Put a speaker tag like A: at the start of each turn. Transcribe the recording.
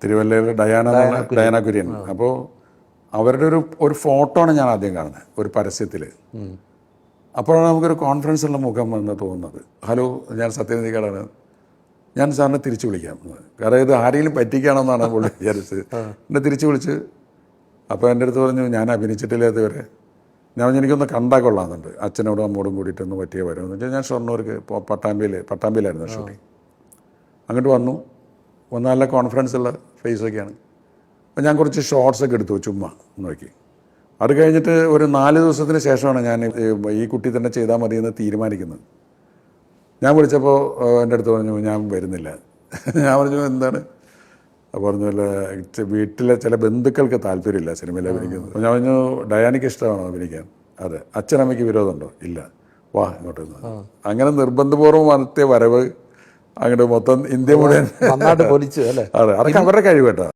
A: തിരുവല്ലയിൽ ഡയാന കുര്യൻ. അപ്പോൾ അവരുടെ ഒരു ഫോട്ടോ ആണ് ഞാൻ ആദ്യം കാണുന്നത് ഒരു പരസ്യത്തിൽ. അപ്പോഴാണ് നമുക്കൊരു കോൺഫിഡൻസുള്ള മുഖം എന്ന് തോന്നുന്നത്. ഹലോ, ഞാൻ സത്യനിധിക്കാടാണ്, ഞാൻ സാറിനെ തിരിച്ചു വിളിക്കാം. കാരണം ഇത് ആരെങ്കിലും പറ്റിക്കുകയാണെന്നാണ് പുള്ളി വിചാരിച്ചത്. എന്നെ തിരിച്ചു വിളിച്ച് അപ്പോൾ എൻ്റെ അടുത്ത് പറഞ്ഞു, ഞാൻ അഭിനയിച്ചിട്ടില്ല ഇതുവരെ. ഞാൻ പറഞ്ഞു, എനിക്കൊന്ന് കണ്ടാൽ കൊള്ളാമെന്നുണ്ട്, അച്ഛനോടും അമ്മോടും കൂടിയിട്ടൊന്ന് പറ്റിയ വരുമെന്ന് വെച്ചാൽ. ഞാൻ ഷൊർണ്ണൂർക്ക് പട്ടാമ്പിയിലായിരുന്നു ഷൂട്ടിങ്. അങ്ങോട്ട് വന്നു നല്ല കോൺഫിഡൻസ് ഉള്ള ഫേസൊക്കെയാണ്. അപ്പോൾ ഞാൻ കുറച്ച് ഷോർട്സൊക്കെ എടുത്തു ചുമ്മാ നോക്കി. അത് കഴിഞ്ഞിട്ട് ഒരു 4 ദിവസത്തിന് ശേഷമാണ് ഞാൻ ഈ കുട്ടി തന്നെ ചെയ്താൽ മതിയെന്ന് തീരുമാനിക്കുന്നത്. ഞാൻ വിളിച്ചപ്പോൾ എൻ്റെ അടുത്ത് പറഞ്ഞു, ഞാൻ വരുന്നില്ല. ഞാൻ പറഞ്ഞു, എന്താണ്? അപ്പോൾ പറഞ്ഞു, വീട്ടിലെ ചില ബന്ധുക്കൾക്ക് താല്പര്യമില്ല സിനിമയിൽ അഭിനയിക്കുന്നത്. ഞാൻ പറഞ്ഞു, ഡയാനയ്ക്ക് ഇഷ്ടമാണോ അഭിനയിക്കാൻ? അതെ. അച്ഛനമ്മയ്ക്ക് വിരോധമുണ്ടോ? ഇല്ല. വാ ഇങ്ങോട്ട്. അങ്ങനെ നിർബന്ധപൂർവ്വം നടത്തിയ വരവ് അങ്ങോട്ട് മൊത്തം ഇന്ത്യ മുഴുവൻ
B: നന്നായിട്ട് പൊലിച്ചു അല്ലേ?
A: അതെ, അതൊക്കെ അവരുടെ കഴിവ് കേട്ടോ.